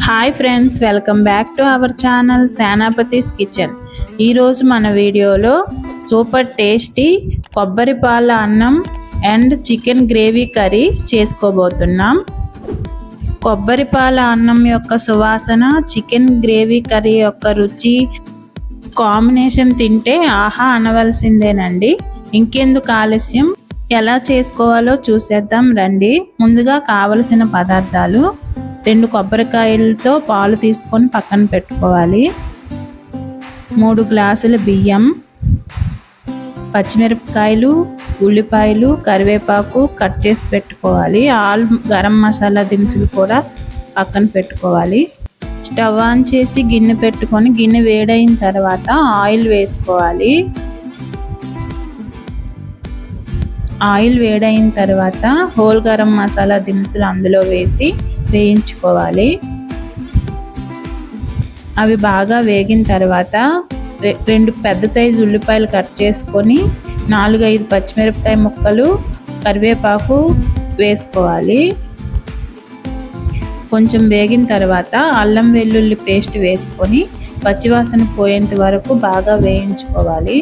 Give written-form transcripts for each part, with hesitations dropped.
Hi friends, welcome back to our channel Senapathi's kitchen. ఈరోజు మన వీడియోలో సూపర్ టేస్టీ కొబ్బరి పాల అన్నం అండ్ చికెన్ గ్రేవీ కర్రీ చేసుకోబోతున్నాం. కొబ్బరి పాల అన్నం యొక్క సువాసన, చికెన్ గ్రేవీ కర్రీ యొక్క రుచి కాంబినేషన్ తింటే ఆహా అనవలసిందేనండి. ఇంకెందుకు ఆలస్యం, ఎలా చేసుకోవాలో చూసేద్దాం రండి. ముందుగా కావలసిన పదార్థాలు: 2 కొబ్బరికాయలతో పాలు తీసుకొని పక్కన పెట్టుకోవాలి, 3 గ్లాసుల బియ్యం, పచ్చిమిరపకాయలు, ఉల్లిపాయలు, కరివేపాకు కట్ చేసి పెట్టుకోవాలి. ఆల్ గరం మసాలా దినుసులు కూడా పక్కన పెట్టుకోవాలి. స్టవ్ ఆన్ చేసి గిన్నె పెట్టుకొని గిన్నె వేడైన తర్వాత ఆయిల్ వేసుకోవాలి. ఆయిల్ వేడైన తర్వాత హోల్ గరం మసాలా దినుసులు అందులో వేసి వేయించుకోవాలి. అవి బాగా వేగిన తర్వాత 2 పెద్ద సైజు ఉల్లిపాయలు కట్ చేసుకొని 4-5 పచ్చిమిరపకాయ ముక్కలు, కరివేపాకు వేసుకోవాలి. కొంచెం వేగిన తర్వాత అల్లం వెల్లుల్లి పేస్ట్ వేసుకొని పచ్చివాసన పోయేంత వరకు బాగా వేయించుకోవాలి.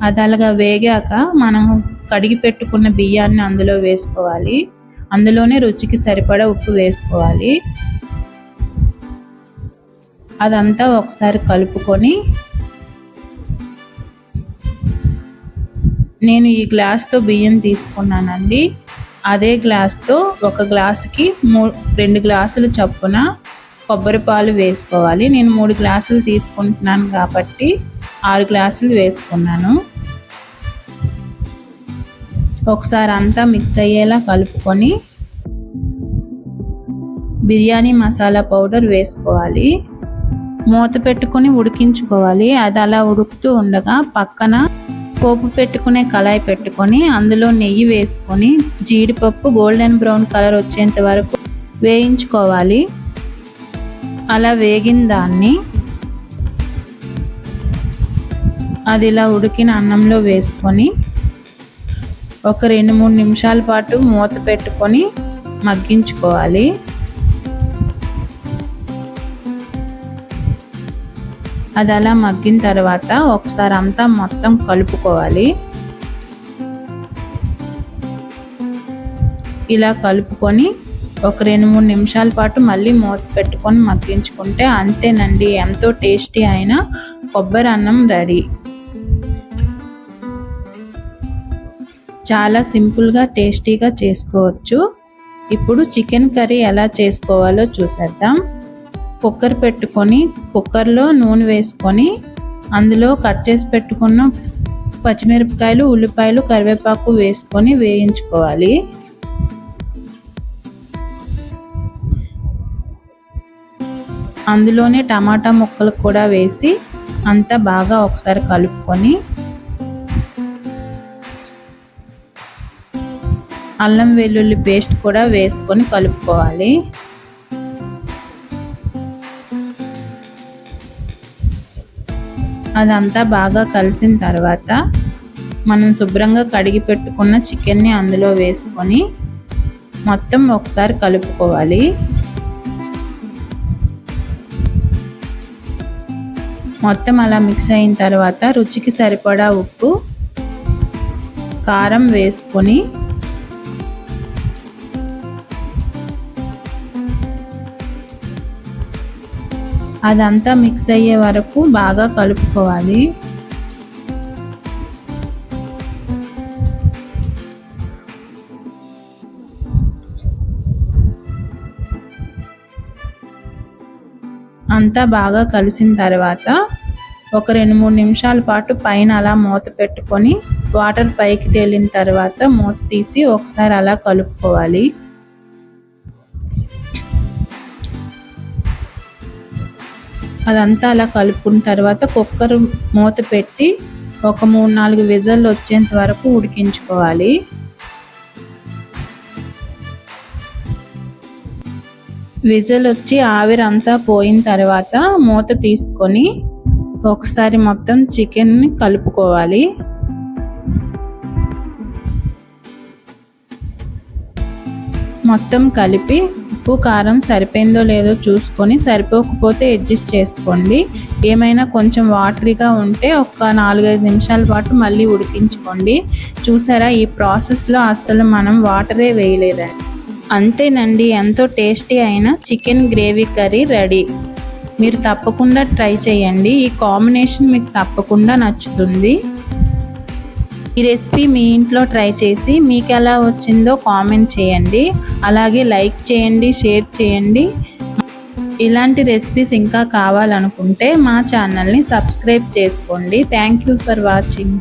అది అలాగా వేగాక మనం కడిగి పెట్టుకున్న బియ్యాన్ని అందులో వేసుకోవాలి. అందులోనే రుచికి సరిపడా ఉప్పు వేసుకోవాలి. అదంతా ఒకసారి కలుపుకొని, నేను ఈ గ్లాస్తో బియ్యం తీసుకున్నానండి. అదే గ్లాస్తో ఒక గ్లాసుకి 2 గ్లాసులు చొప్పున కొబ్బరి పాలు వేసుకోవాలి. నేను 3 గ్లాసులు తీసుకుంటున్నాను కాబట్టి 6 గ్లాసులు వేసుకున్నాను. ఒకసారి అంతా మిక్స్ అయ్యేలా కలుపుకొని బిర్యానీ మసాలా పౌడర్ వేసుకోవాలి. మూత పెట్టుకొని ఉడికించుకోవాలి. అది అలా ఉడుకుతూ ఉండగా పక్కన పోపు పెట్టుకునే కళాయి పెట్టుకొని అందులో నెయ్యి వేసుకొని జీడిపప్పు గోల్డెన్ బ్రౌన్ కలర్ వచ్చేంత వరకు వేయించుకోవాలి. అలా వేగిన దాన్ని అది ఇలా ఉడికిన అన్నంలో వేసుకొని ఒక 2-3 నిమిషాల పాటు మూత పెట్టుకొని మగ్గించుకోవాలి. అది అలా మగ్గిన తర్వాత ఒకసారి అంతా మొత్తం కలుపుకోవాలి. ఇలా కలుపుకొని ఒక 2-3 నిమిషాల పాటు మళ్ళీ మూత పెట్టుకొని మగ్గించుకుంటే అంతేనండి, ఎంతో టేస్టీ అయిన కొబ్బరి అన్నం రెడీ. చాలా సింపుల్గా టేస్టీగా చేసుకోవచ్చు. ఇప్పుడు చికెన్ కర్రీ ఎలా చేసుకోవాలో చూసేద్దాం. కుక్కర్ పెట్టుకొని కుక్కర్లో నూనె వేసుకొని అందులో కట్ చేసి పెట్టుకున్న పచ్చిమిరపకాయలు, ఉల్లిపాయలు, కరివేపాకు వేసుకొని వేయించుకోవాలి. అందులోనే టమాటా ముక్కలు కూడా వేసి అంతా బాగా ఒకసారి కలుపుకొని అల్లం వెల్లుల్లి పేస్ట్ కూడా వేసుకొని కలుపుకోవాలి. అదంతా బాగా కలిసిన తర్వాత మనం శుభ్రంగా కడిగి పెట్టుకున్న చికెన్ని అందులో వేసుకొని మొత్తం ఒకసారి కలుపుకోవాలి. మొత్తం అలా మిక్స్ అయిన తర్వాత రుచికి సరిపడా ఉప్పు, కారం వేసుకొని అదంతా మిక్స్ అయ్యే వరకు బాగా కలుపుకోవాలి. అంతా బాగా కలిసిన తర్వాత ఒక 2-3 నిమిషాల పాటు పైన అలా మూత పెట్టుకొని వాటర్ పైకి తేలిన తర్వాత మూత తీసి ఒకసారి అలా కలుపుకోవాలి. అదంతా అలా కలుపుకున్న తర్వాత కుక్కర్ మూత పెట్టి ఒక 3-4 విజిల్లు వచ్చేంత వరకు ఉడికించుకోవాలి. విజిల్ వచ్చి ఆవిరంతా పోయిన తర్వాత మూత తీసుకొని ఒకసారి మొత్తం చికెన్ని కలుపుకోవాలి. మొత్తం కలిపి ఉప్పు కారం సరిపోయిందో లేదో చూసుకొని, సరిపోకపోతే అడ్జస్ట్ చేసుకోండి. ఏమైనా కొంచెం వాటరీగా ఉంటే ఒక 4-5 నిమిషాల పాటు మళ్ళీ ఉడికించుకోండి. చూసారా, ఈ ప్రాసెస్లో అస్సలు మనం వాటరే వేయలేదండి. అంతేనండి, ఎంతో టేస్టీ అయిన చికెన్ గ్రేవీ కర్రీ రెడీ. మీరు తప్పకుండా ట్రై చేయండి. ఈ కాంబినేషన్ మీకు తప్పకుండా నచ్చుతుంది. ఈ రెసిపీ మీ ఇంట్లో ట్రై చేసి మీకు ఎలా వచ్చిందో కామెంట్ చేయండి. అలాగే లైక్ చేయండి, షేర్ చేయండి. ఇలాంటి రెసిపీస్ ఇంకా కావాలనుకుంటే మా ఛానల్ని సబ్స్క్రైబ్ చేసుకోండి. Thank you for watching.